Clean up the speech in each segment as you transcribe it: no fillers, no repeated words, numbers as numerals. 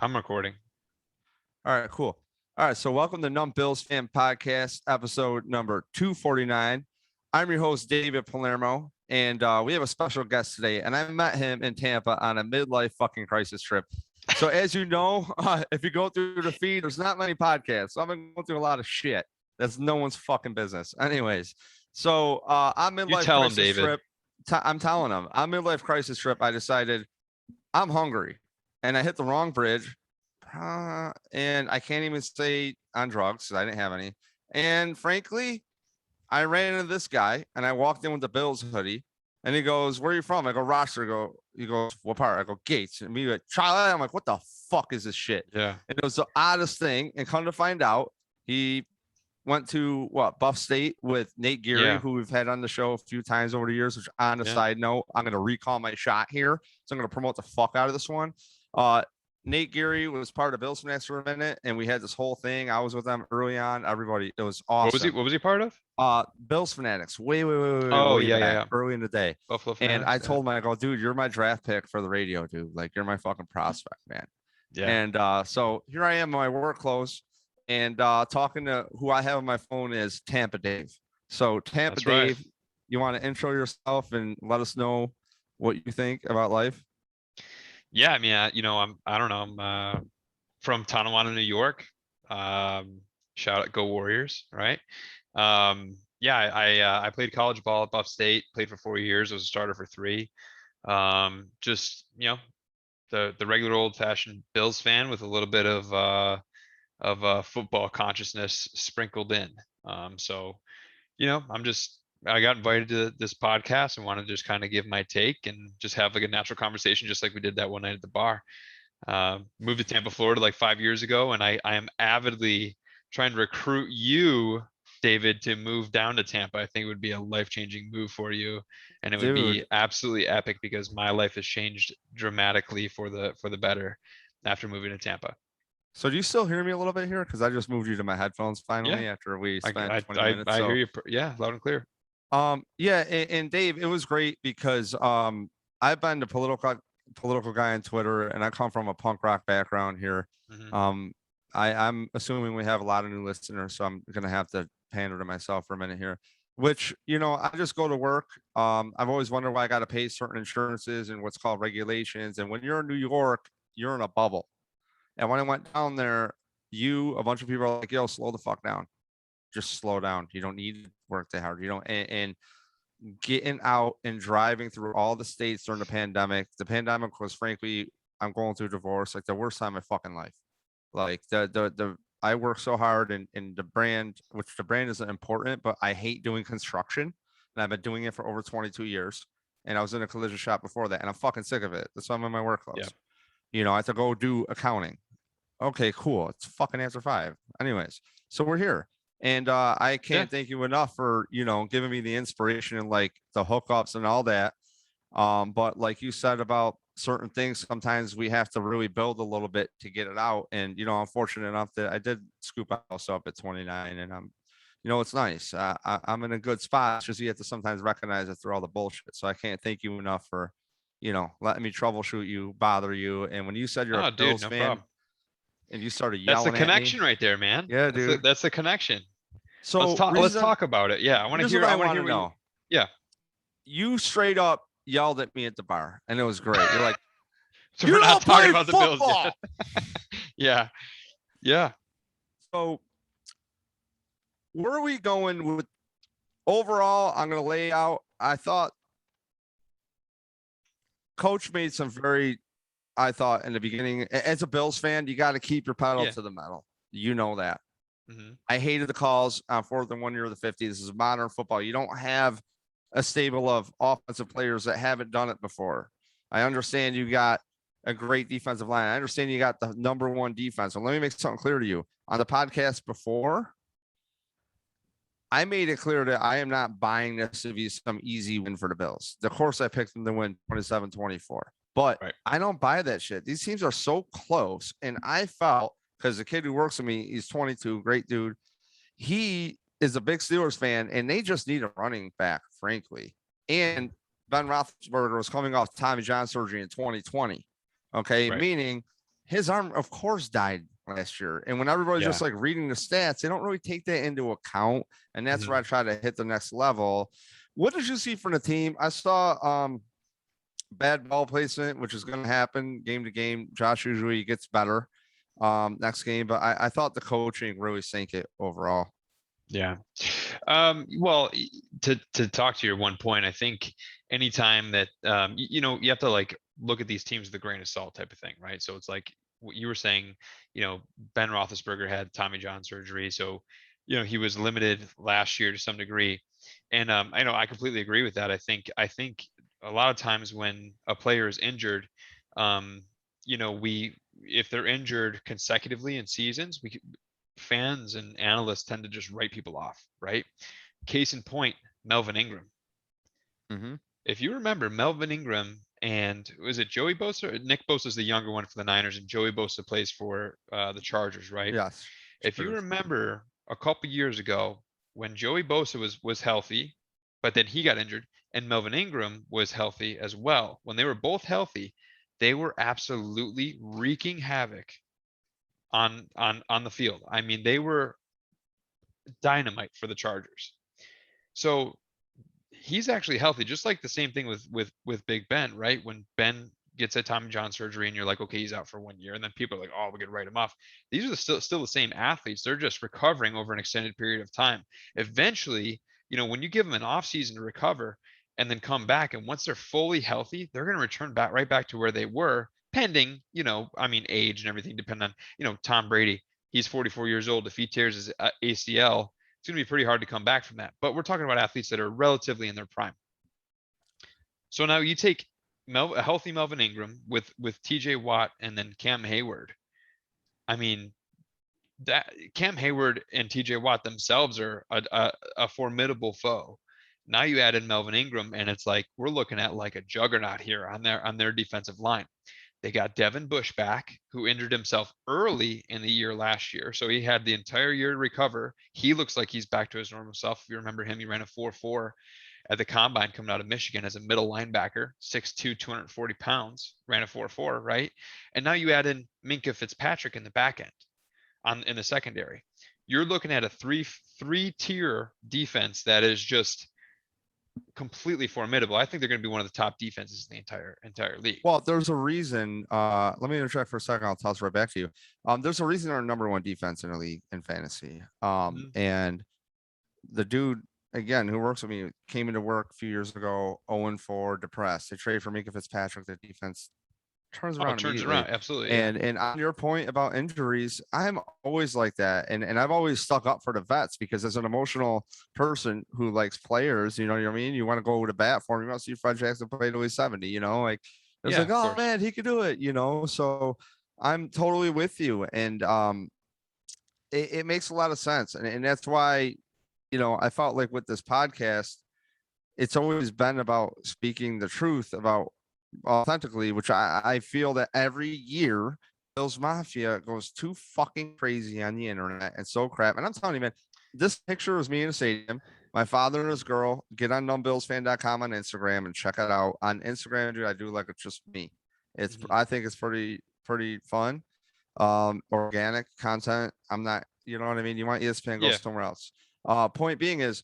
I'm recording. All right, cool. All right, so welcome to Numb Bills Fan Podcast, episode number 249. I'm your host, David Palermo, and we have a special guest today, and I met him in Tampa on a midlife fucking crisis trip. So as you know, if you go through the feed, there's not many podcasts. So I've been going through a lot of shit. That's no one's fucking business. Anyways, so on midlife crisis trip, I'm telling him, on midlife crisis trip, I decided I'm hungry, and I hit the wrong bridge. And I can't even say on drugs because I didn't have any. And frankly, I ran into this guy and I walked in with the Bills hoodie and he goes, "Where are you from?" I go, "Rochester." He goes, "What part?" I go, "Gates." And me like, "Charlie." I'm like, "What the fuck is this shit?" Yeah. And it was the oddest thing. And come to find out, he went to Buff State with Nate Geary, who we've had on the show a few times over the years, which on a side note, I'm going to recall my shot here. So I'm going to promote the fuck out of this one. Nate Geary was part of Bills Fanatics for a minute, and we had this whole thing. I was with them early on. Everybody, it was awesome. What was he part of? Bills Fanatics. Way early in the day. Buffalo Fanatics, and I told him, I go, "Dude, you're my draft pick for the radio, dude. Like, you're my fucking prospect, man." Yeah. And so here I am in my work clothes, and talking to who I have on my phone is Tampa Dave. So Tampa Dave, you want to intro yourself and let us know what you think about life? Yeah, I mean, I'm from Tonawanda, New York. Shout out, go Warriors, right? I played college ball at Buff State, played for 4 years, was a starter for 3. Just, the regular old fashioned Bills fan with a little bit of football consciousness sprinkled in. I got invited to this podcast and want to just kind of give my take and just have like a natural conversation, just like we did that one night at the bar. Moved to Tampa, Florida like 5 years ago, and I am avidly trying to recruit you, David, to move down to Tampa. I think it would be a life-changing move for you, and it would be absolutely epic because my life has changed dramatically for the better after moving to Tampa. So do you still hear me a little bit here? Because I just moved you to my headphones finally after we spent 20 minutes. I hear you. Yeah, loud and clear. And Dave, it was great because I've been the political guy on Twitter, and I come from a punk rock background here. Mm-hmm. I'm assuming we have a lot of new listeners, so I'm gonna have to pander to myself for a minute here. Which, I just go to work. I've always wondered why I got to pay certain insurances and what's called regulations. And when you're in New York, you're in a bubble. And when I went down there, a bunch of people are like, "Yo, slow the fuck down. Just slow down. You don't need to work that hard. You don't." And getting out and driving through all the states during the pandemic. The pandemic was, frankly, I'm going through divorce, like the worst time of my fucking life. Like I work so hard in the brand, which the brand isn't important, but I hate doing construction, and I've been doing it for over 22 years. And I was in a collision shop before that, and I'm fucking sick of it. That's why I'm in my work clothes. I have to go do accounting. Okay, cool. It's fucking after 5. Anyways, so we're here. And I can't thank you enough for, giving me the inspiration and like the hookups and all that. But like you said about certain things, sometimes we have to really build a little bit to get it out. And, I'm fortunate enough that I did scoop house up at 29, and it's nice. I'm in a good spot. It's just you have to sometimes recognize it through all the bullshit. So I can't thank you enough for, letting me troubleshoot you, bother you. And when you said you're a Bills fan, problem. And you started yelling. That's the connection right there, man. Yeah, dude. That's the connection. So let's talk about it. Yeah, I want to hear. I want to know. You straight up yelled at me at the bar, and it was great. You're like, so we're not talking about football. The Bills yet. Yeah. So where are we going with overall? I'm going to lay out. I thought Coach made some I thought in the beginning, as a Bills fan, you got to keep your pedal to the metal. You know that. Mm-hmm. I hated the calls on 4th and 1 near the 50. This is modern football. You don't have a stable of offensive players that haven't done it before. I understand you got a great defensive line. I understand you got the number 1 defense. So let me make something clear to you. On the podcast before, I made it clear that I am not buying this to be some easy win for the Bills. Of course, I picked them to win 27-24. But I don't buy that shit. These teams are so close. And I felt, because the kid who works with me, he's 22, great dude. He is a big Steelers fan, and they just need a running back, frankly. And Ben Roethlisberger was coming off Tommy John surgery in 2020. Okay, meaning his arm, of course, died last year. And when everybody's Yeah. just like reading the stats, they don't really take that into account. And that's where I try to hit the next level. What did you see from the team? I saw bad ball placement, which is going to happen game to game. Josh usually gets better next game, but I thought the coaching really sank it overall. Yeah. Well, to talk to your one point, I think anytime that you have to like look at these teams with a grain of salt type of thing, right? So it's like what you were saying, Ben Roethlisberger had Tommy John surgery, so he was limited last year to some degree, and I know I completely agree with that. I think a lot of times when a player is injured, we if they're injured consecutively in seasons, fans and analysts tend to just write people off, right? Case in point, Melvin Ingram. Mm-hmm. If you remember, Melvin Ingram and was it Joey Bosa? Nick Bosa is the younger one for the Niners, and Joey Bosa plays for the Chargers, right? Yes. If you remember a couple years ago when Joey Bosa was healthy, but then he got injured, and Melvin Ingram was healthy as well. When they were both healthy, they were absolutely wreaking havoc on the field. I mean, they were dynamite for the Chargers. So he's actually healthy, just like the same thing with Big Ben, right? When Ben gets a Tommy John surgery and you're like, okay, he's out for 1 year, and then people are like, oh, we could write him off. These are still the same athletes. They're just recovering over an extended period of time. Eventually, when you give them an off season to recover and then come back, and once they're fully healthy, they're going to return right back to where they were, pending, age and everything, depending on, Tom Brady. He's 44 years old. If he tears his ACL, it's going to be pretty hard to come back from that. But we're talking about athletes that are relatively in their prime. So now you take a healthy Melvin Ingram with TJ Watt and then Cam Hayward. I mean, that Cam Hayward and TJ Watt themselves are a formidable foe. Now you add in Melvin Ingram, and it's like we're looking at like a juggernaut here on their defensive line. They got Devin Bush back, who injured himself early in the year last year. So he had the entire year to recover. He looks like he's back to his normal self. If you remember him, he ran a 4.4 at the combine coming out of Michigan as a middle linebacker, 6'2", 240 pounds, ran a 4.4, right? And now you add in Minkah Fitzpatrick in the back end in the secondary. You're looking at a three-tier defense that is just completely formidable. I think they're going to be one of the top defenses in the entire league. Well, there's a reason. Let me interject for a second. I'll toss right back to you. There's a reason they're number one defense in the league in fantasy. And the dude again who works with me came into work a few years ago, 0-4, depressed. They traded for Minkah Fitzpatrick. The defense turns around. Absolutely. And on your point about injuries, I'm always like that. And I've always stuck up for the vets because as an emotional person who likes players, you know what I mean? You want to go to bat for him. You want to see Fred Jackson play till he's 70, like it's like, oh man, he could do it, So I'm totally with you. And it makes a lot of sense. And that's why, I felt like with this podcast, it's always been about speaking the truth about authentically, which I feel that every year Bills Mafia goes too fucking crazy on the internet and so crap. And I'm telling you, man, this picture was me in a stadium. My father and his girl. Get on numbbillsfan.com on Instagram and check it out. On Instagram, dude, I do like it's just me. I think it's pretty fun. Organic content. I'm not, you know what I mean? You want ESPN, go somewhere else. Point being is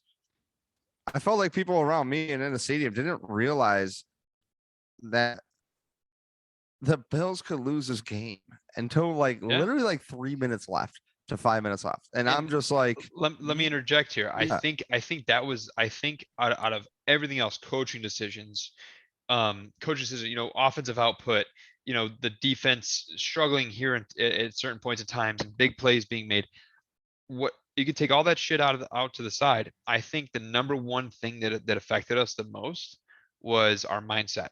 I felt like people around me and in the stadium didn't realize that the Bills could lose this game until literally like 3 minutes left to 5 minutes left. And I'm just like, let me interject here. I think that was, out of everything else, coaching decisions, offensive output, the defense struggling here at certain points in times and big plays being made. What you could take all that shit out to the side. I think the number one thing that affected us the most was our mindset.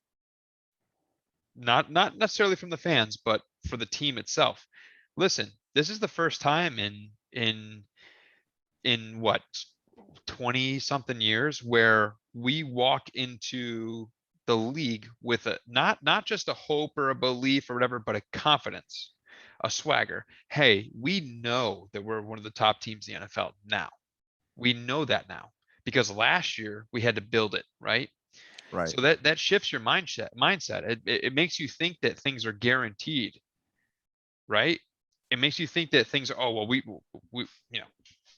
Not necessarily from the fans, but for the team itself. Listen, this is the first time in what 20 something years where we walk into the league with not just a hope or a belief or whatever, but a confidence, a swagger. Hey, we know that we're one of the top teams in the NFL now. We know that now because last year we had to build it, right? Right. So that shifts your mindset. It makes you think that things are guaranteed. right? It makes you think that things are, oh, well, we,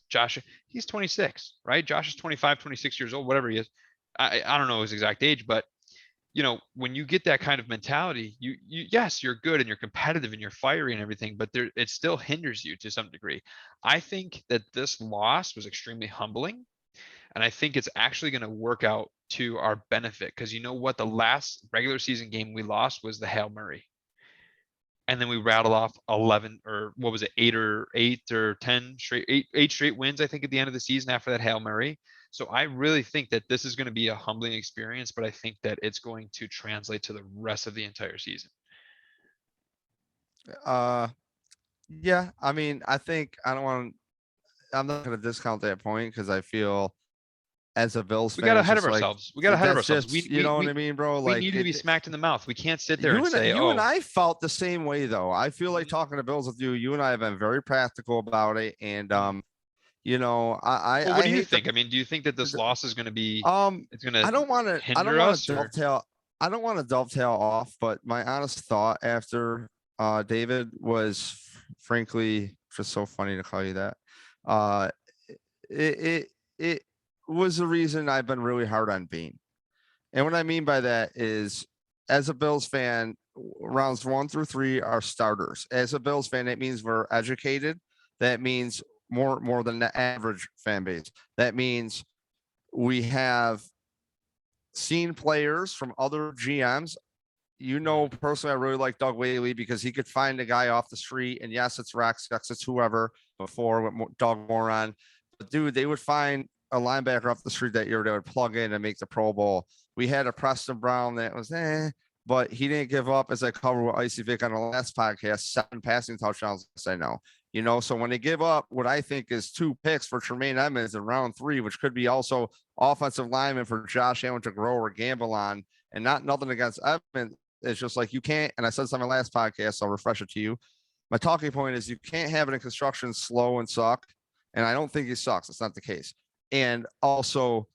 Josh, he's 26, right? Josh is 25, 26 years old, whatever he is. I don't know his exact age, but when you get that kind of mentality, yes, you're good and you're competitive and you're fiery and everything, but it still hinders you to some degree. I think that this loss was extremely humbling, and I think it's actually going to work out to our benefit, because you know what? The last regular season game we lost was the Hail Murray. And then we rattled off 11, or what was it, 8 or 10 straight, eight straight wins, I think, at the end of the season after that Hail Murray. So I really think that this is going to be a humbling experience, but I think that it's going to translate to the rest of the entire season. Yeah, I mean, I think I'm not going to discount that point, because I feel as a Bills We fan, got it's ahead of just like ourselves. We got ahead of that's ourselves. just, you know what I mean, bro? We Like needed to be smacked in the mouth. We can't sit there and say, you and oh, I felt the same way though. I feel like talking to Bills with you. You and I have been very practical about it, and well, what I do you hate think? I mean, do you think that this loss is going to be, it's going I to don't want to hinder us, or? dovetail. I don't want to dovetail off, but my honest thought after David was frankly just so funny to call you that. Uh, it was the reason I've been really hard on Bean. And what I mean by that is, as a Bills fan, rounds 1 through 3 are starters. As a Bills fan, that means we're educated. That means more than the average fan base. That means we have seen players from other GMs. Personally, I really like Doug Whaley because he could find a guy off the street, and yes, it's Rex, it's whoever before with Doug Moron. But dude, they would find a linebacker off the street that year that would plug in and make the Pro Bowl. We had a Preston Brown that was but he didn't give up, as I covered with Icey Vick on the last podcast, 7 passing touchdowns. I know. So when they give up what I think is 2 picks for Tremaine Edmunds in round 3, which could be also offensive lineman for Josh Allen to grow or gamble on, and nothing against Edmonds. It's just like you can't, and I said this on my last podcast, so I'll refresh it to you. My talking point is you can't have it in construction slow and suck. And I don't think he sucks. It's not the case. And also,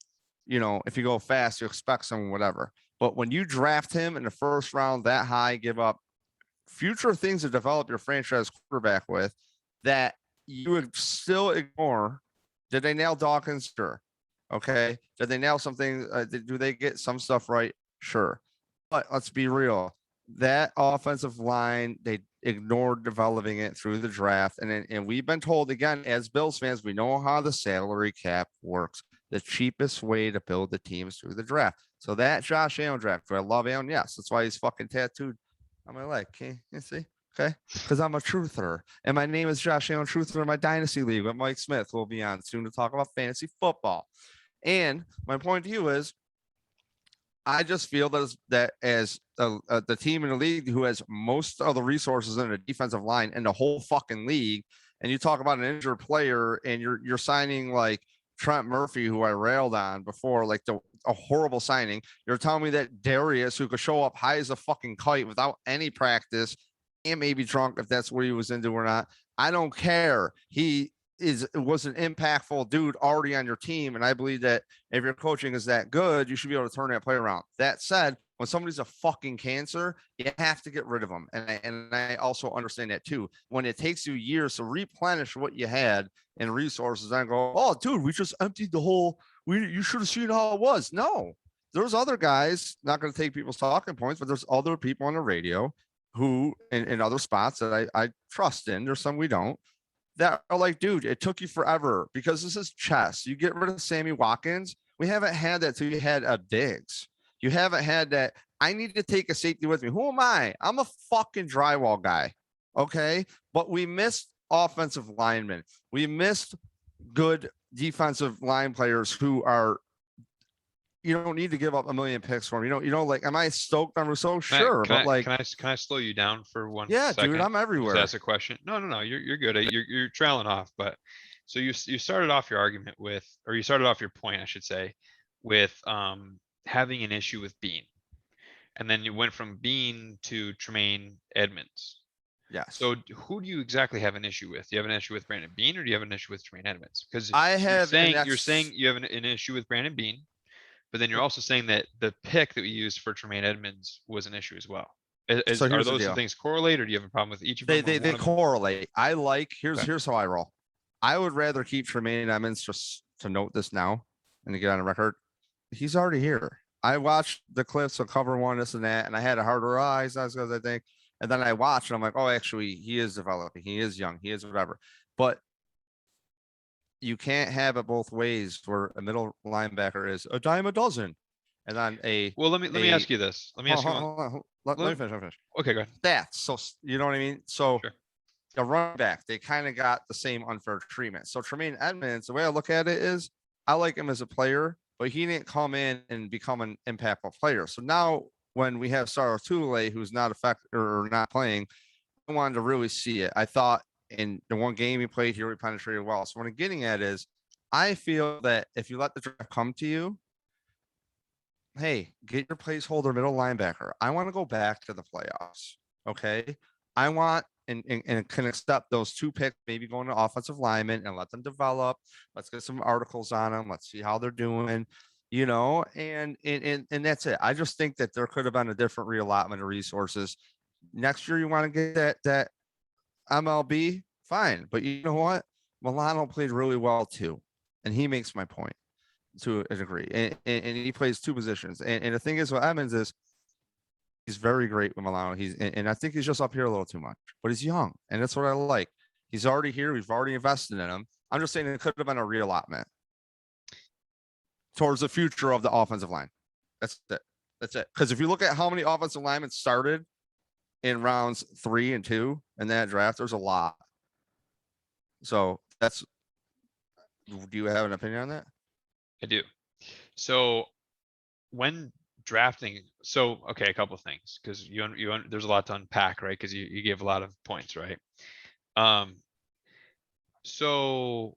if you go fast, you expect some whatever. But when you draft him in the first round that high, give up future things to develop your franchise quarterback with, that you would still ignore. Did they nail Dawkins? Sure. Okay. Did they nail something? Do they get some stuff right? Sure. But let's be real. That offensive line, they ignored developing it through the draft. And we've been told, again, as Bills fans, we know how the salary cap works. The cheapest way to build the team is through the draft. So that Josh Allen draft, do I love Allen? Yes. That's why he's fucking tattooed on my leg. Can you see? Okay. Because I'm a truther. And my name is Josh Allen Truther in my Dynasty League with Mike Smith. We'll be on soon to talk about fantasy football. And my point to you is, I just feel that as the team in the league who has most of the resources in the defensive line in the whole fucking league, and you talk about an injured player, and you're signing like Trent Murphy, who I railed on before, like a horrible signing. You're telling me that Darius, who could show up high as a fucking kite without any practice and maybe drunk, if that's what he was into or not, I don't care. He was an impactful dude already on your team. And I believe that if your coaching is that good, you should be able to turn that play around. That said, when somebody's a fucking cancer, you have to get rid of them. And I also understand that too. When it takes you years to replenish what you had and resources, and go, oh, dude, we just emptied the whole, you should have seen how it was. No, there's other guys, not going to take people's talking points, but there's other people on the radio who in other spots that I trust in. There's some we don't, that are like, dude, it took you forever because this is chess. You get rid of Sammy Watkins. We haven't had that till you had a Diggs. You haven't had that. I need to take a safety with me. Who am I? I'm a fucking drywall guy. Okay. But we missed offensive linemen. We missed good defensive line players who are, you don't need to give up a million picks for them. You know, like, am I stoked on Rousseau? Sure. But like, can I slow you down for one yeah, second? dude, I'm everywhere. Just ask a question. No. You're good. You're trailing off. But so you started off your argument with, or you started off your point, I should say, with having an issue with Bean. And then you went from Bean to Tremaine Edmunds. Yeah. So who do you exactly have an issue with? Do you have an issue with Brandon Bean, or do you have an issue with Tremaine Edmunds? Because you're saying you have an issue with Brandon Bean, but then you're also saying that the pick that we used for Tremaine Edmunds was an issue as well. So Are here's the those two deal. things correlate, or do you have a problem with each of them? They or one of them? correlate. I like Okay. here's how I roll. I would rather keep Tremaine Edmunds, just to note this now and to get on the record. He's already here. I watched the clips of cover one, this and that, and I had a harder eyes, not as good as I think. And then I watched and I'm like, oh, actually, he is developing. He is young. He is whatever. But you can't have it both ways where a middle linebacker is a dime a dozen. And then Well, let me ask you this. Let me ask you one. Let me finish. Okay, go ahead. That's so, you know what I mean? So Sure. the running back, they kind of got the same unfair treatment. So Tremaine Edmunds, the way I look at it is I like him as a player, but he didn't come in and become an impactful player. So now when we have Sarah Tule, who's not effective or not playing, I wanted to really see it. I thought in the one game he played here, we penetrated well. So what I'm getting at is I feel that if you let the draft come to you, hey, get your placeholder middle linebacker. I want to go back to the playoffs. Okay. I want and can accept those 2 picks, maybe going to offensive linemen and let them develop. Let's get some articles on them. Let's see how they're doing, you know, and that's it. I just think that there could have been a different reallotment of resources. Next year, you want to get that MLB, fine. But you know what? Milano played really well too. And he makes my point to a degree. And he plays 2 positions. And the thing is with Edmunds is he's very great with Milano. And I think he's just up here a little too much, but he's young. And that's what I like. He's already here. We've already invested in him. I'm just saying it could have been a reallotment towards the future of the offensive line. That's it. That's it. Because if you look at how many offensive linemen started in rounds 3 and 2 in that draft, there's a lot. So that's, do you have an opinion on that? I do. So when drafting, so okay, a couple of things, because there's a lot to unpack, right? Because you gave a lot of points, right? So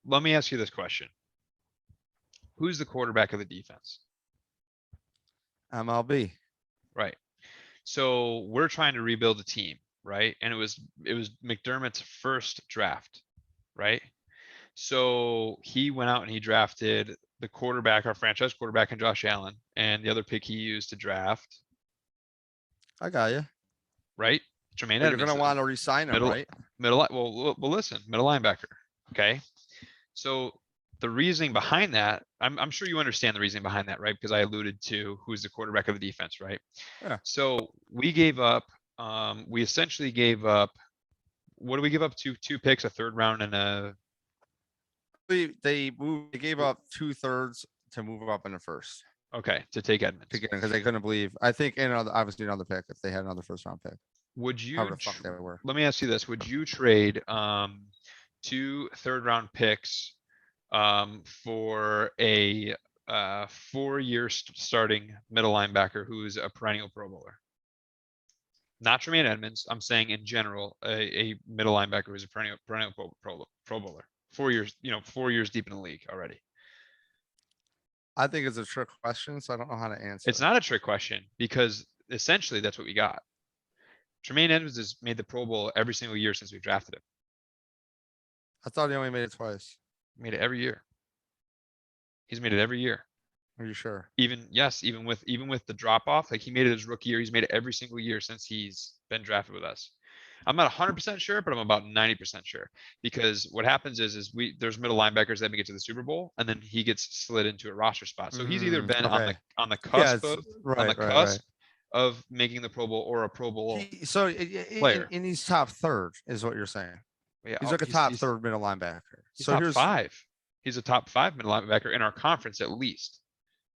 let me ask you this question: who's the quarterback of the defense? MLB. Right. So we're trying to rebuild a team, right? And it was McDermott's first draft, right? So he went out and he drafted the quarterback, our franchise quarterback, and Josh Allen, and the other pick he used to draft. I got you. Right? Jermaine But you're Edmunds. going to want to resign him, right? Well, listen, middle linebacker. Okay. So the reasoning behind that, I'm sure you understand the reasoning behind that, right? Because I alluded to who's the quarterback of the defense, right? Yeah. So we gave up, we essentially gave up, what do we give up? Two picks, a 3rd round and a. They gave up 2/3 to move up in the first. Okay, to take Edmunds. Because they couldn't believe. I think obviously another pick if they had another 1st round pick. Would you? However the fuck they were. Let me ask you this: would you trade 2 3rd round picks for a 4-year starting middle linebacker who's a perennial Pro Bowler? Not Tremaine Edmunds. I'm saying in general, a middle linebacker who's a perennial Pro Bowler. 4 years, 4 years deep in the league already. I think it's a trick question, so I don't know how to answer. It's not a trick question because essentially that's what we got. Tremaine Edmunds has made the Pro Bowl every single year since we drafted him. I thought he only made it twice. He made it every year. He's made it every year. Are you sure? Even with the drop off, like he made it his rookie year. He's made it every single year since he's been drafted with us. I'm not 100% sure, but I'm about 90% sure because what happens is there's middle linebackers that get to the Super Bowl and then he gets slid into a roster spot. So he's either been on the cusp of making the Pro Bowl or a Pro Bowl player. In he's top 3rd is what you're saying. Yeah, he's like a top 3rd middle linebacker. So top 5. He's a top 5 middle linebacker in our conference at least.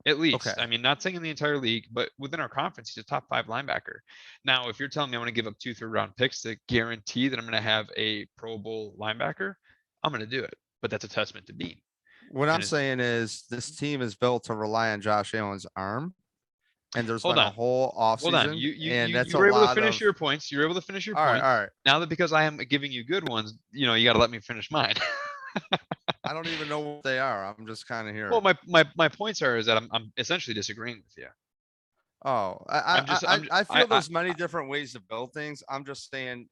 At least. Okay. I mean, not saying in the entire league, but within our conference, he's a top 5 linebacker. Now, if you're telling me I want to give up 2 3rd round picks to guarantee that I'm going to have a Pro Bowl linebacker, I'm going to do it. But that's a testament to Bean. What I'm saying is this team is built to rely on Josh Allen's arm. And there's been a whole offseason. Hold on. You were able to finish your points. You were able to finish your points. All right. Now that because I am giving you good ones, you got to let me finish mine. I don't even know what they are. I'm just kind of here. Well, my points is that I'm essentially disagreeing with you. Oh, I feel there's many different ways to build things. I'm just saying.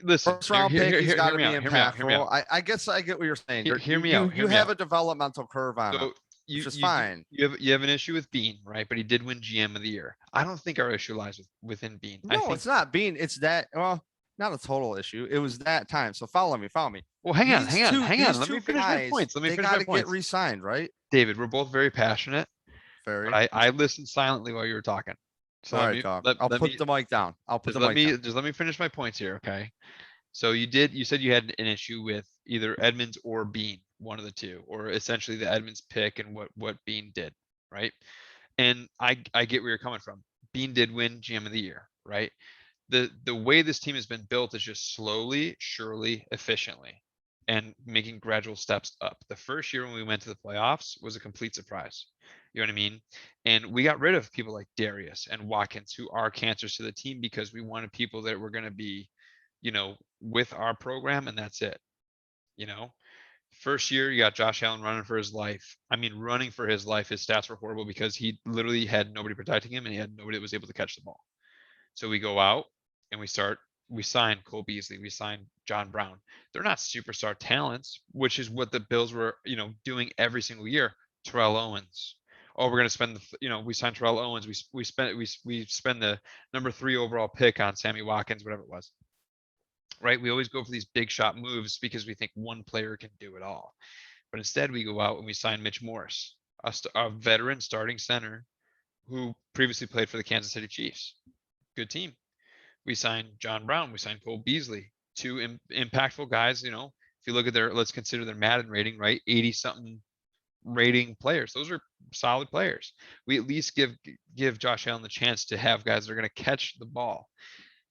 Listen, first round pick, he's got to be impactful. I guess I get what you're saying. Hear me out. You have a developmental curve on him. which is fine. You have an issue with Bean, right? But he did win GM of the year. I don't think our issue lies within Bean. I No, think it's not Bean. It's that. Well, not a total issue. It was that time. So follow me. Well, hang on. These Let me two finish my guys, points. Let me they finish got my to get points. re-signed, right? David, we're both very passionate, Very. but I listened silently while you were talking. So All right, dog. I'll put the mic down. Just let me finish my points here, okay? So you said you had an issue with either Edmunds or Bean, one of the two, or essentially the Edmunds pick and what Bean did, right? And I get where you're coming from. Bean did win GM of the year, right? The way this team has been built is just slowly, surely, efficiently, and making gradual steps up. The first year when we went to the playoffs was a complete surprise. You know what I mean? And we got rid of people like Darius and Watkins, who are cancers to the team, because we wanted people that were going to be, with our program, and that's it. You know, first year you got Josh Allen running for his life. I mean, running for his life. His stats were horrible because he literally had nobody protecting him, and he had nobody that was able to catch the ball. So we go out and we sign Cole Beasley, we sign John Brown. They're not superstar talents, which is what the Bills were, doing every single year. Terrell Owens. Oh, we're going to spend we signed Terrell Owens. We spend the number 3 overall pick on Sammy Watkins, whatever it was. Right? We always go for these big shot moves because we think one player can do it all. But instead we go out and we sign Mitch Morse, a veteran starting center who previously played for the Kansas City Chiefs. Good team. We signed John Brown. We signed Cole Beasley, 2 impactful guys. If you look at let's consider their Madden rating, right? 80 something rating players. Those are solid players. We at least give Josh Allen the chance to have guys that are going to catch the ball.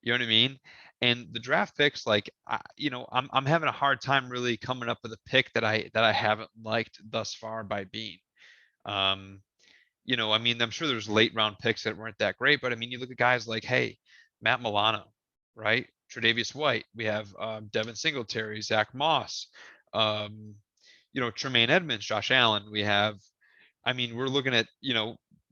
You know what I mean? And the draft picks, I'm having a hard time really coming up with a pick that I haven't liked thus far by Bean. I'm sure there's late round picks that weren't that great, but I mean, you look at guys like, hey, Matt Milano, right? Tre'Davious White. We have Devin Singletary, Zach Moss, Tremaine Edmunds, Josh Allen. We're looking at,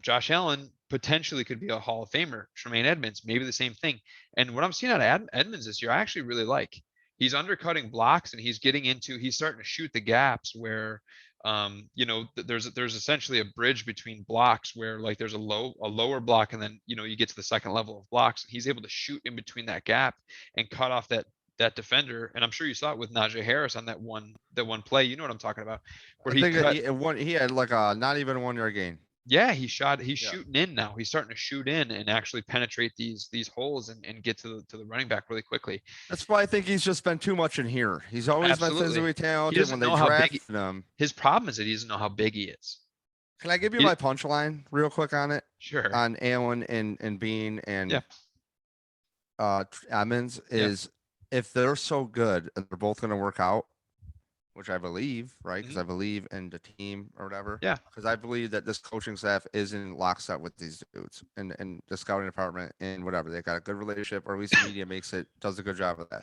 Josh Allen potentially could be a Hall of Famer. Tremaine Edmunds, maybe the same thing. And what I'm seeing out of Edmunds this year, I actually really like. He's undercutting blocks and he's starting to shoot the gaps where, there's essentially a bridge between blocks where like there's a lower block and then, you get to the second level of blocks. He's able to shoot in between that gap and cut off that defender. And I'm sure you saw it with Najee Harris on that one play. You know what I'm talking about? Where he had like a not even a 1-yard gain. Yeah, he's shooting in now. He's starting to shoot in and actually penetrate these holes and get to the running back really quickly. That's why I think he's just been too much in here. He's always been physically talented when they drafted him. His problem is that he doesn't know how big he is. Can I give you my punchline real quick on it? Sure. On Allen and Bean and Edmunds is if they're so good and they're both going to work out, which I believe, right? Because I believe in the team or whatever. Yeah. Because I believe that this coaching staff is in lockstep with these dudes and the scouting department and whatever. They got a good relationship, or at least the media does a good job of that.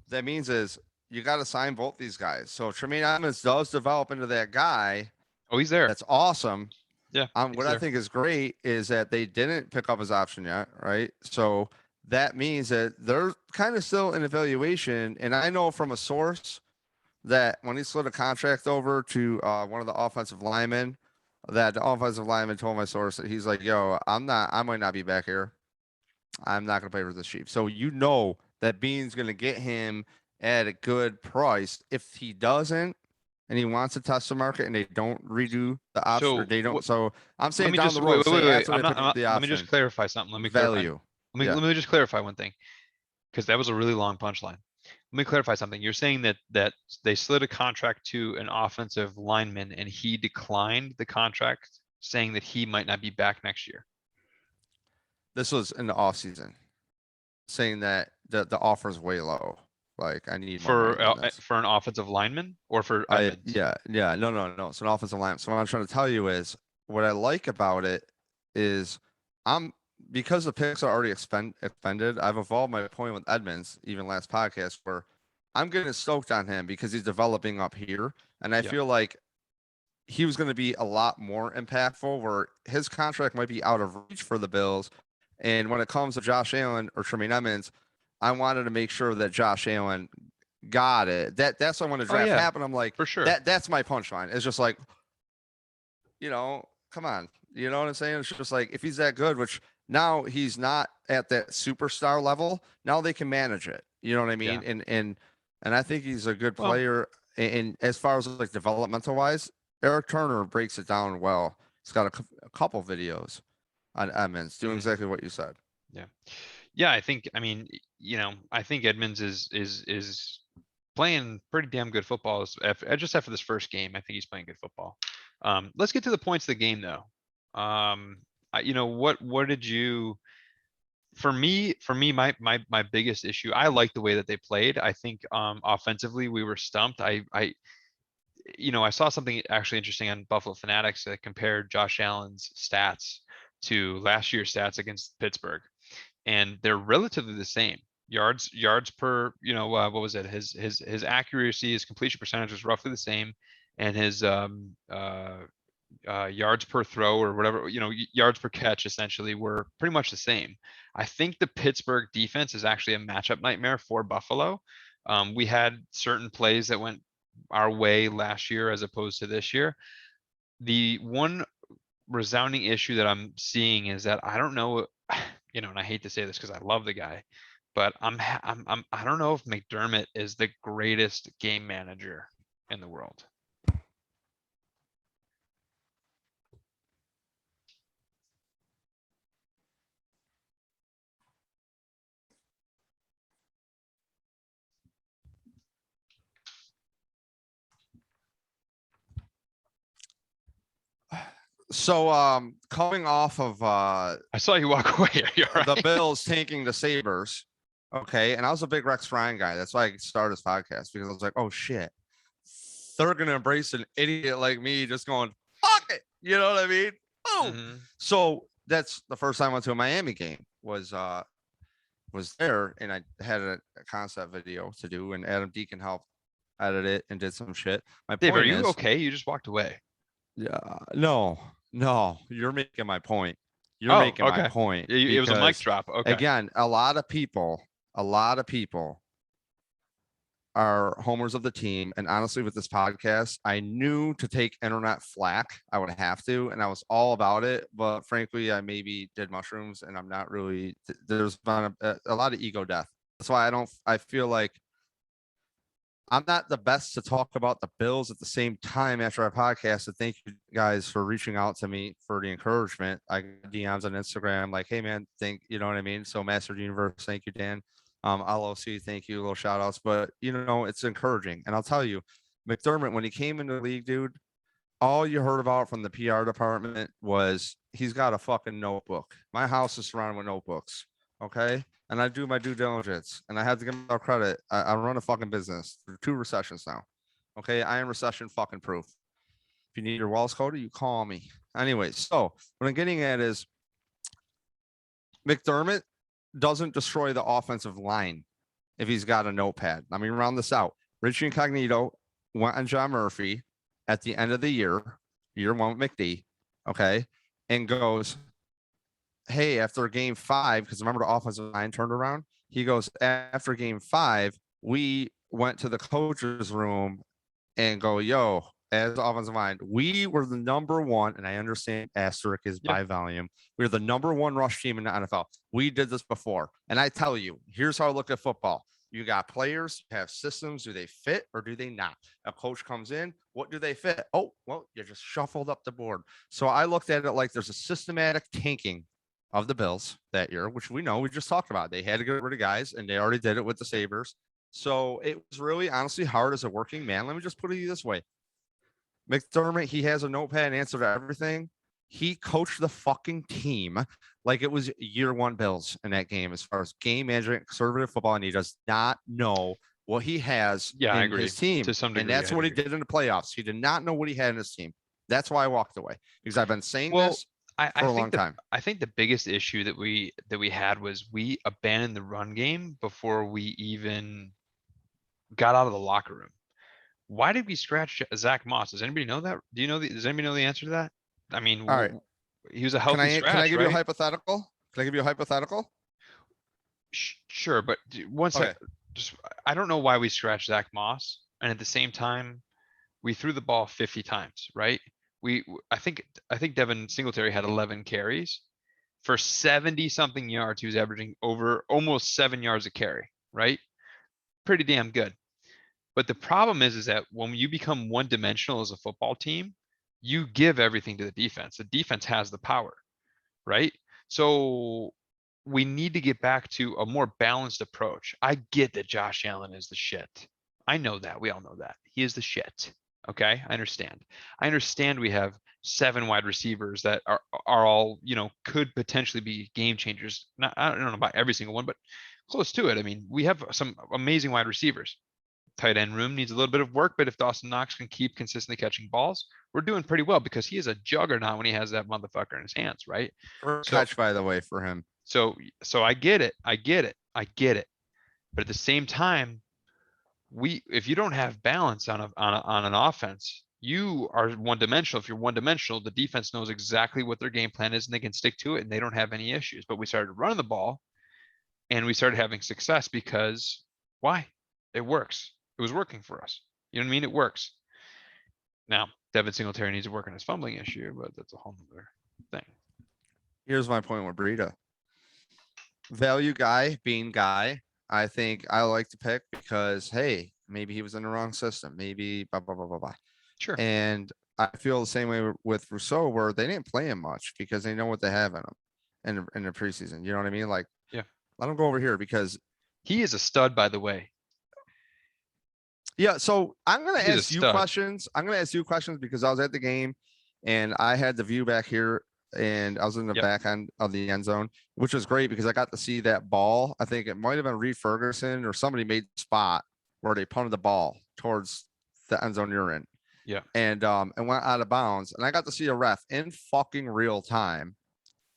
That means is you got to sign both these guys. So Tremaine Edmunds does develop into that guy. Oh, he's there. That's awesome. Yeah. What I think is great is that they didn't pick up his option yet, right? So that means that they're kind of still in evaluation. And I know from a source that when he slid a contract over to one of the offensive linemen, that the offensive lineman told my source that he's like, yo, I might not be back here. I'm not going to play for the Chiefs. So that Bean's going to get him at a good price. If he doesn't, and he wants to test the market and they don't redo the option, or they don't. So I'm saying down the road. Wait. Let me just clarify something. Let me just clarify one thing, because that was a really long punchline. Let me clarify something. You're saying that they slid a contract to an offensive lineman and he declined the contract, saying that he might not be back next year. This was in the offseason, saying that the offer is way low. Like I need for an offensive lineman or for Edmunds? No. It's an offensive lineman. So what I'm trying to tell you is what I like about it is because the picks are already expended, I've evolved my point with Edmunds, even last podcast, where I'm getting stoked on him because he's developing up here. And I feel like he was going to be a lot more impactful, where his contract might be out of reach for the Bills. And when it comes to Josh Allen or Tremaine Edmunds, I wanted to make sure that Josh Allen got it. That's why when the draft happened, I'm like, for sure. That's my punchline. It's just like, come on. You know what I'm saying? It's just like if he's that good, which now he's not at that superstar level. Now they can manage it. You know what I Yeah. mean? And I think he's a good Well, player. And as far as like developmental wise, Eric Turner breaks it down well. He's got a couple videos on Edmunds doing mhm, exactly what you said. yeah. Yeah, I think, I mean, I think Edmunds is playing pretty damn good football just after this first game. I think he's playing good football. Let's get to the points of the game though. What did you, for me, my biggest issue, I like the way that they played. I think offensively we were stumped. I saw something actually interesting on Buffalo Fanatics that compared Josh Allen's stats to last year's stats against Pittsburgh, and they're relatively the same. Yards per, what was it? His accuracy, his completion percentage was roughly the same, and his yards per throw or whatever, yards per catch essentially were pretty much the same. I think the Pittsburgh defense is actually a matchup nightmare for Buffalo. We had certain plays that went our way last year as opposed to this year. The one resounding issue that I'm seeing is that I don't know, and I hate to say this because I love the guy, but I don't know if McDermott is the greatest game manager in the world. So coming off of I saw you walk away. Are you all the right? Bills tanking the Sabres. Okay. And I was a big Rex Ryan guy. That's why I started this podcast because I was like, oh shit. They're gonna embrace an idiot like me just going, fuck it. You know what I mean? Oh. Mhm. So that's the first time I went to a Miami game was there and I had a concept video to do and Adam Deacon helped edit it and did some shit. My Dave, are point you is, okay? You just walked away. yeah, no, you're making my point. You're Oh, making my okay. point It was a mic because drop. Okay. again, a lot of people are homers of the team. And honestly, with this podcast, I knew to take internet flack, I would have to, and I was all about it. But frankly, I maybe did mushrooms and I'm not really, there's been a lot of ego death. That's why I feel like I'm not the best to talk about the Bills at the same time after our podcast. So thank you guys for reaching out to me for the encouragement. I got DMs on Instagram like, hey man, you know what I mean? So Master Universe, thank you, Dan. LOC, thank you, little shout outs. But it's encouraging. And I'll tell you, McDermott, when he came into the league, dude, all you heard about from the PR department was he's got a fucking notebook. My house is surrounded with notebooks. Okay. And I do my due diligence and I have to give myself credit. I run a fucking business through 2 recessions now. Okay. I am recession fucking proof. If you need your walls coded, you call me. Anyway, so what I'm getting at is McDermott doesn't destroy the offensive line if he's got a notepad. Let me round this out. Richie Incognito went on John Murphy at the end of the year one with McD, okay, and goes, hey, after game 5, because remember the offensive line turned around, he goes, after game 5, we went to the coach's room and go, yo, as offensive line, we were the number one, and I understand asterisk is Yeah. by volume. We're the number one rush team in the NFL. We did this before. And I tell you, here's how I look at football. You got players, you have systems. Do they fit or do they not? A coach comes in. What do they fit? Oh, well, you just shuffled up the board. So I looked at it like there's a systematic tanking of the Bills that year, which we know we just talked about. They had to get rid of guys, and they already did it with the Sabres. So it was really honestly hard as a working man. Let me just put it this way. McDermott, he has a notepad and answer to everything. He coached the fucking team like it was year one Bills in that game as far as game management, conservative football, and he does not know what he has Yeah, I in agree. his team. To some And degree, that's I what he agree. did in the playoffs. He did not know what he had in his team. That's why I walked away because I've been saying Well, this I for a think long time. the biggest issue that we had was we abandoned the run game before we even got out of the locker room. Why did we scratch Zach Moss? Does anybody know that? Does anybody know the answer to that? I mean, All right. he was a Can healthy I scratch, give you a right? hypothetical? Can I give you a hypothetical? Sure, but one Okay. sec. Just I don't know why we scratched Zach Moss, and at the same time, we threw the ball 50 times, right? I think Devin Singletary had 11 carries for 70 something yards. He was averaging over almost 7 yards a carry, right? Pretty damn good. But the problem is that when you become one dimensional as a football team, you give everything to the defense. The defense has the power, right? So we need to get back to a more balanced approach. I get that Josh Allen is the shit. I know that. We all know that. He is the shit. Okay. I understand we have 7 wide receivers that are all, could potentially be game changers. Not, I don't know about every single one, but close to it. I mean, we have some amazing wide receivers. Tight end room needs a little bit of work, but if Dawson Knox can keep consistently catching balls, we're doing pretty well because he is a juggernaut when he has that motherfucker in his hands, right? Catch, by the way, for him. So I get it. But at the same time, if you don't have balance on an offense, you are one dimensional. If you're one dimensional, the defense knows exactly what their game plan is and they can stick to it and they don't have any issues. But we started running the ball and we started having success because why? It works. It was working for us. You know what I mean? It works. Now, Devin Singletary needs to work on his fumbling issue, but that's a whole other thing. Here's my point with Breida. Value guy, being guy. I think I like to pick because, hey, maybe he was in the wrong system. Maybe blah, blah, blah, blah, blah. Sure. And I feel the same way with Rousseau, where they didn't play him much because they know what they have in him in the preseason. You know what I mean? Like, yeah, let him go over here because he is a stud, by the way. Yeah, so I'm gonna ask you questions. I'm gonna ask you questions because I was at the game and I had the view back here and I was in the back end of the end zone, which was great because I got to see that ball. I think it might have been Reed Ferguson or somebody made the spot where they punted the ball towards the end zone you're in. Yeah. And went out of bounds. And I got to see a ref in fucking real time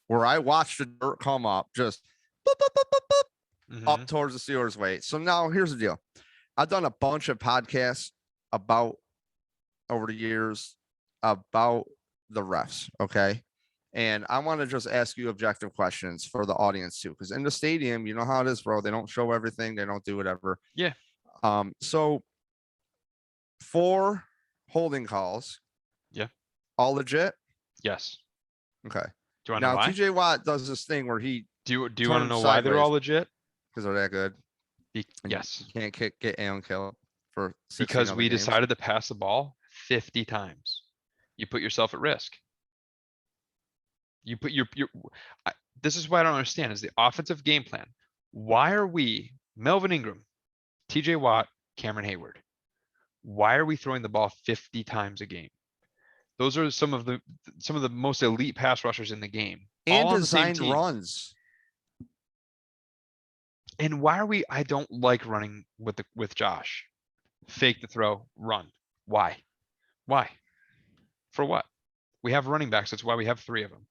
where I watched the dirt come up just boop, boop, boop, boop, boop, up towards the Steelers' way. So now here's the deal. I've done a bunch of podcasts over the years about the refs. Okay. And I want to just ask you objective questions for the audience too. Cause in the stadium, you know how it is, bro. They don't show everything. They don't do whatever. Yeah. So 4 holding calls. Yeah. All legit. Yes. Okay. Do you want to know why? TJ Watt does this thing where he do you want to know why they're all legit? Because they're that good. Yes. You can't get Allen killed for because we decided to pass the ball 50 times. You put yourself at risk. You put this is what I don't understand is the offensive game plan. Why are we Melvin Ingram, TJ Watt, Cameron Hayward? Why are we throwing the ball 50 times a game? Those are some of the most elite pass rushers in the game. And all designed runs. And why are we? I don't like running with Josh. Fake the throw, run. Why? For what? We have running backs. That's why we have 3 of them.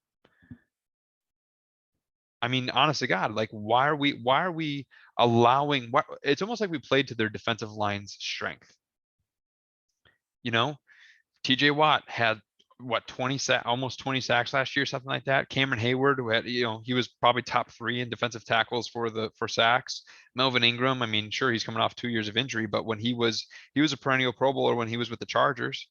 I mean, honest to God, like, why are we allowing? It's almost like we played to their defensive line's strength. You know, TJ Watt had almost 20 sacks last year, something like that. Cameron Hayward, who had, he was probably top 3 in defensive tackles for sacks. Melvin Ingram, I mean, sure, he's coming off 2 years of injury, but when he was a perennial Pro Bowler when he was with the Chargers,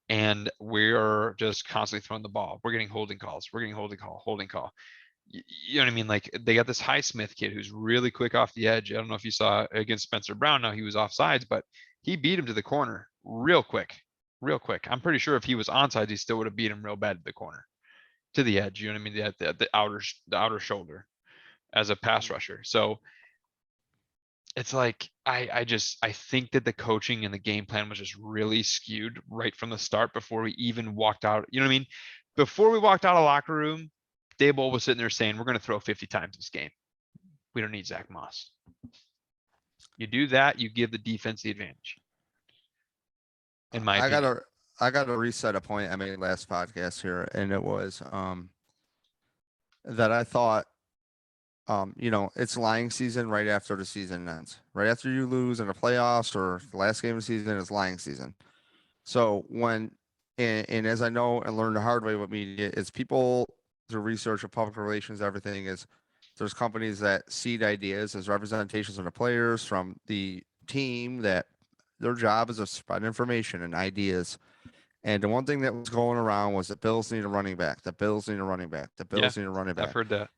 and we're just constantly throwing the ball. We're getting holding calls. Holding call. You know what I mean? Like, they got this Highsmith kid who's really quick off the edge. I don't know if you saw against Spencer Brown. Now he was offsides, but he beat him to the corner real quick. I'm pretty sure if he was onside, he still would have beat him real bad to the corner, to the edge. You know what I mean? The outer shoulder as a pass rusher. So it's like, I think that the coaching and the game plan was just really skewed right from the start before we even walked out. You know what I mean? Before we walked out of the locker room, Daboll was sitting there saying, we're going to throw 50 times this game. We don't need Zach Moss. You do that, you give the defense the advantage. In my opinion. I got to reset a point I made last podcast here, and it was that I thought, it's lying season right after the season ends. Right after you lose in the playoffs or the last game of the season is lying season. So and as I know and learned the hard way with media, is people through research of public relations, everything is there's companies that seed ideas as representations of the players from the team that their job is to spread information and ideas. And the one thing that was going around was the Bills need a running back. The Bills need a running back. The Bills need a running back. I've heard that.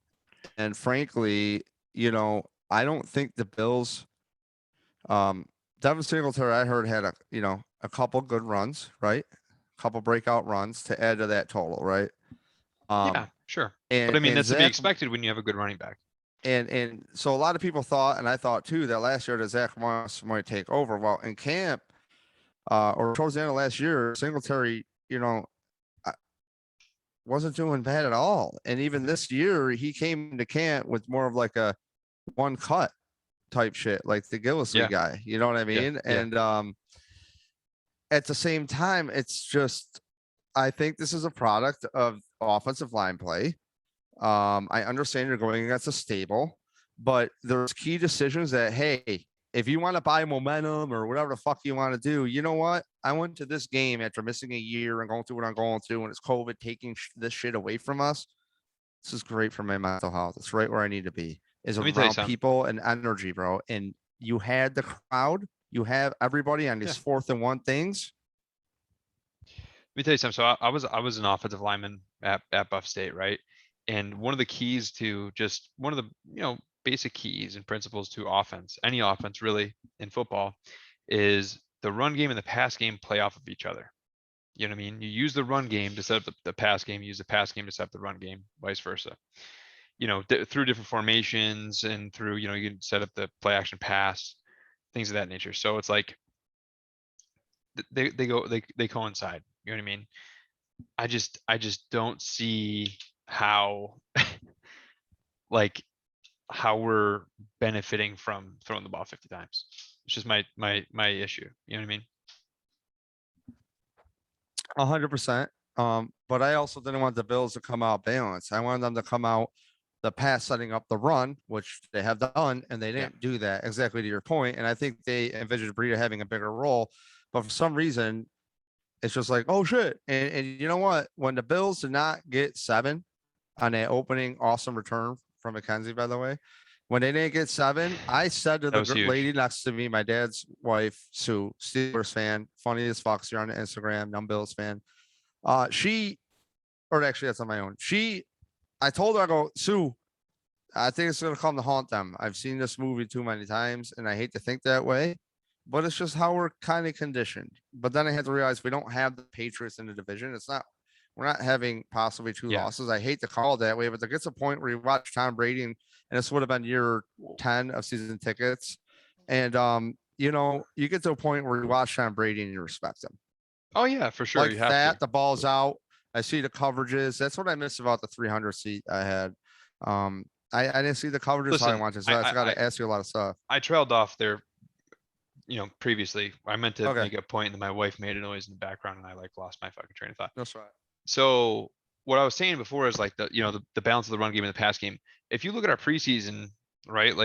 And frankly, I don't think the Bills, Devin Singletary, I heard had a couple good runs, right? A couple breakout runs to add to that total, right? Yeah, sure. And But I mean, and that's to be Zach expected when you have a good running back. and so a lot of people thought, and I thought too, that last year that Zach Moss might take over. Well, in camp, or towards the end of last year, Singletary, wasn't doing bad at all. And even this year, he came to camp with more of like a one cut type shit, like the Gillislee guy. You know what I mean? Yeah. And at the same time, it's just I think this is a product of offensive line play. I understand you're going against a stable, but there's key decisions that, hey, if you want to buy momentum or whatever the fuck you want to do, you know what? I went to this game after missing a year and going through what I'm going through, and it's COVID taking this shit away from us. This is great for my mental health. It's right where I need to be, is Let me tell you around something. people and energy, bro. And you had the crowd, you have everybody on these 4th and 1 things. Let me tell you something. So I was an offensive lineman at Buff State, right? And one of the keys to just one of the basic keys and principles to offense, any offense really in football, is the run game and the pass game play off of each other. You know what I mean? You use the run game to set up the pass game. You use the pass game to set up the run game, vice versa. Through different formations and through you can set up the play action pass, things of that nature. So it's like they coincide. You know what I mean? I just don't see how like how we're benefiting from throwing the ball 50 times. It's just my issue. You know what I mean? 100%. But I also didn't want the Bills to come out balanced. I wanted them to come out the pass setting up the run, which they have done, and they didn't do that, exactly to your point. And I think they envisioned Breida having a bigger role, but for some reason, it's just like, oh shit. And you know what? When the Bills did not get 7 on an opening awesome return from McKenzie, by the way, when they didn't get 7, I said to the lady next to me, my dad's wife, Sue, Steelers fan, funny as fuck, you're on Instagram, Numb Bills fan. Actually that's on my own. I told her, I go, Sue, I think it's going to come to haunt them. I've seen this movie too many times, and I hate to think that way, but it's just how we're kind of conditioned. But then I had to realize we don't have the Patriots in the division. We're not having possibly 2 losses. I hate to call it that way, but there gets a point where you watch Tom Brady, and this would have been year 10 of season tickets. And, you get to a point where you watch Tom Brady and you respect him. Oh yeah, for sure. Like you have that, to. the ball's out. I see the coverages. That's what I miss about the 300 seat I had. I didn't see the coverages how I wanted, so I got to ask you a lot of stuff. I trailed off there, previously. I meant to make a point, and my wife made a noise in the background, and I lost my fucking train of thought. That's right. So what I was saying before is the balance of the run game and the pass game. If you look at our preseason, right,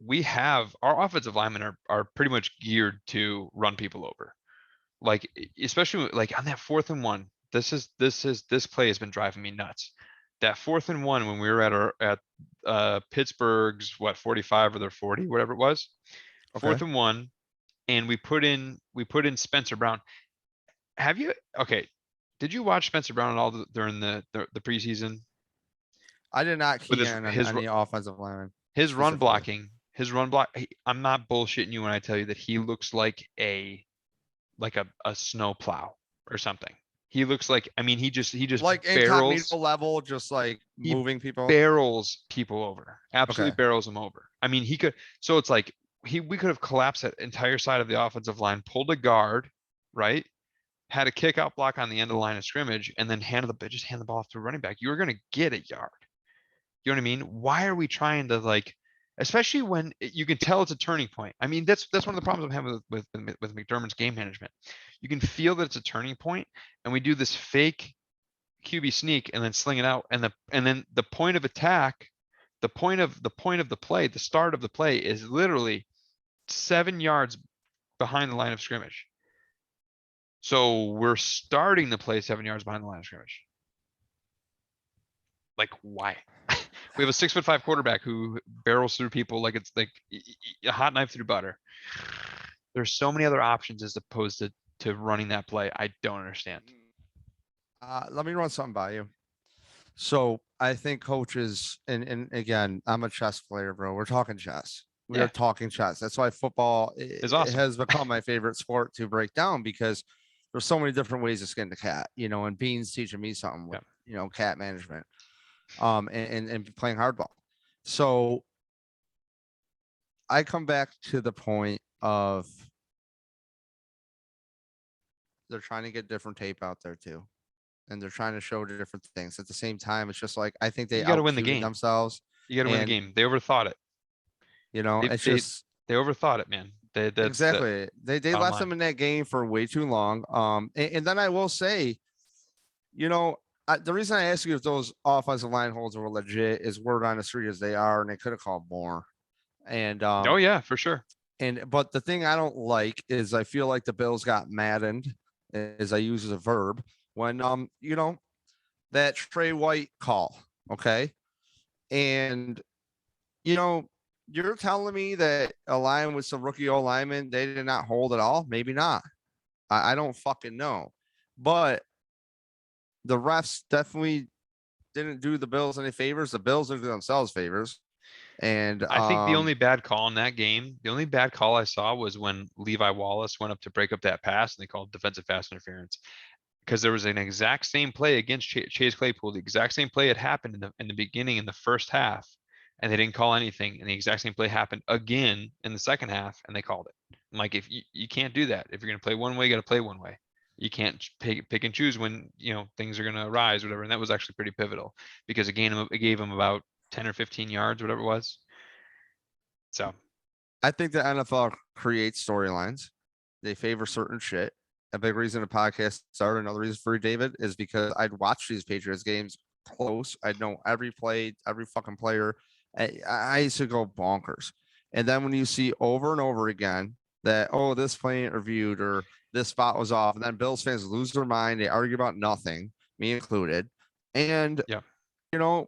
we have our offensive linemen are pretty much geared to run people over. Especially on that 4th and 1. This play has been driving me nuts. That 4th and 1 when we were at Pittsburgh's 45 or their 40, whatever it was. 4th and 1, and we put in Spencer Brown. Did you watch Spencer Brown at all during the preseason? I did not key in on any offensive lineman. His run blocking, I'm not bullshitting you when I tell you that he looks like a snow plow or something. He looks like, he just like incognito level, just like moving people. Barrels people over. Absolutely barrels them over. He could. So it's like we could have collapsed that entire side of the offensive line, pulled a guard, right? Had a kick out block on the end of the line of scrimmage, and then hand the ball off to a running back. You're going to get a yard. You know what I mean? Why are we trying to especially when you can tell it's a turning point? That's one of the problems I'm having with McDermott's game management. You can feel that it's a turning point, and we do this fake QB sneak and then sling it out, and then the point of attack, the point of the play, the start of the play is literally 7 yards behind the line of scrimmage. So we're starting the play 7 yards behind the line of scrimmage. Why? We have a 6'5" quarterback who barrels through people like it's like a hot knife through butter. There's so many other options as opposed to running that play. I don't understand. Let me run something by you. So I think coaches, and again, I'm a chess player, bro. We're talking chess. We are Yeah, talking chess. That's why football it's awesome. has become my favorite sport to break down because there's so many different ways to skin the cat, and Beans teaching me something with, Yeah. cat management, and playing hardball. So I come back to the point of they're trying to get different tape out there too. And they're trying to show different things. At the same time, it's just like I think they You got to win the outcuted game. themselves. You got to win the And game. They overthought it. They it's they just they overthought it, man. That's the exactly they bottom left line. them in that game for way too long. And then I will say, you know, the reason I ask you if those offensive line holds were legit is word on the street as they are, and they could have called more. And Oh yeah, for sure. but the thing I don't like is I feel like the Bills got maddened, as I use as a verb, when that Trey White call. Okay. And you know, you're telling me that a line with some rookie O linemen, they did not hold at all? Maybe not. I don't fucking know. But the refs definitely didn't do the Bills any favors. The Bills didn't do themselves favors. And I think the only bad call in that game, the only bad call I saw was when Levi Wallace went up to break up that pass and they called defensive pass interference because there was an exact same play against Chase Claypool. The exact same play had happened in the beginning in the first half, and they didn't call anything. And the exact same play happened again in the second half, and they called it. I'm like, if you can't do that. If you're gonna play one way, you got to play one way. You can't pick and choose when things are gonna arise, whatever. And that was actually pretty pivotal because it gave him about 10 or 15 yards, whatever it was. So I think the NFL creates storylines. They favor certain shit. A big reason the podcast started, another reason for David, is because I'd watch these Patriots games close. I'd know every play, every fucking player. I used to go bonkers. And then when you see over and over again that, oh, this play ain't reviewed or this spot was off, and then Bills fans lose their mind. They argue about nothing, me included. And yeah,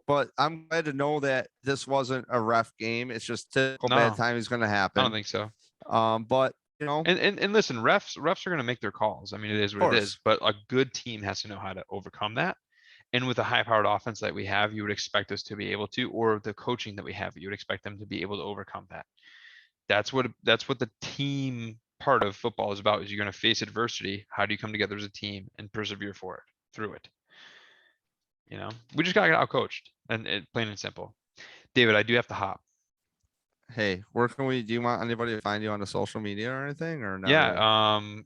but I'm glad to know that this wasn't a ref game. It's just typical bad no, timing is going to I don't happen. think so. But of And listen, refs are going to make their calls. I mean, it is what it is. course, But a good team has to know how to overcome that. And with the high-powered offense that we have, you would expect us to be able to, or the coaching that we have, you would expect them to be able to overcome that. That's what the team part of football is about. Is you're going to face adversity. How do you come together as a team and persevere for it through it? We just got to get out coached, and plain and simple. David, I do have to hop. hey, where can we? Do you want anybody to find you on the social media or anything, or not really?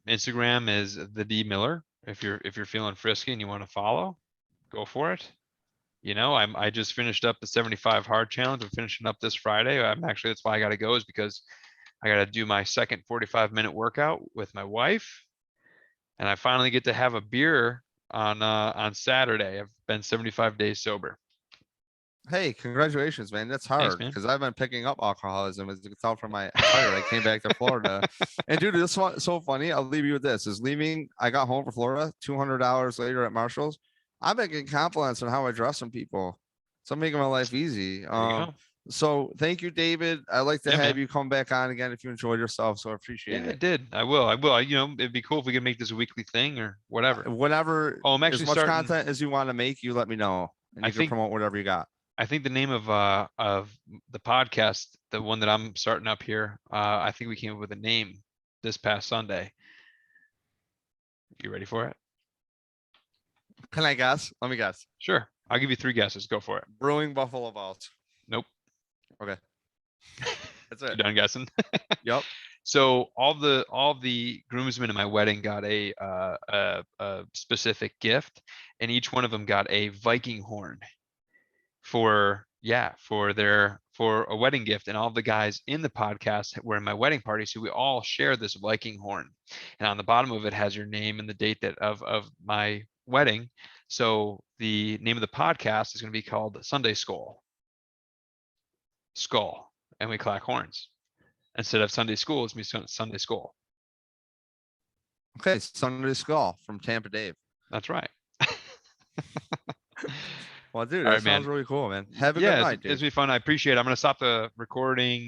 Yeah, Instagram is the D Miller. If you're feeling frisky and you want to follow, go for it. I just finished up the 75 hard challenge. I'm finishing up this Friday. That's why I got to go, is because I got to do my second 45-minute workout with my wife, and I finally get to have a beer on Saturday. I've been 75 days sober. Hey, congratulations, man. That's Thanks, hard man. because I've been picking up alcoholism, as you can tell from my attire. I came back to Florida, and dude, this one so funny. I'll leave you with this: is leaving. I got home from Florida. $200 later at Marshalls. I'm making compliments on how I dress on people, so I'm making my life easy. There you go. So thank you, David. I'd like to Yeah, have man. you come back on again if you enjoyed yourself. So I appreciate Yeah, I it. did. I will. I will. It'd be cool if we could make this a weekly thing or whatever. Whatever, Oh, I'm as actually much starting. content as you want to make, you let me know, and I you can think promote whatever you got. I think the name of the podcast, the one that I'm starting up here, I think we came up with a name this past Sunday. You ready for it? Can I guess? Let me guess. Sure. I'll give you three guesses. Go for it. Brewing Buffalo Balls. Nope. Okay, that's You it. done guessing? Yep. So all the groomsmen in my wedding got a specific gift, and each one of them got a Viking horn for a wedding gift. And all the guys in the podcast were in my wedding party, so we all share this Viking horn. And on the bottom of it has your name and the date of my wedding. So the name of the podcast is going to be called Sunday Skull, and we clack horns. Instead of Sunday School, it's me Sunday Skull. Okay, Sunday Skull from Tampa Dave. That's right. Well, dude, All that right, sounds man. really cool, man. Have a good Yeah, night, it's dude. been fun. I appreciate it. I'm going to stop the recording.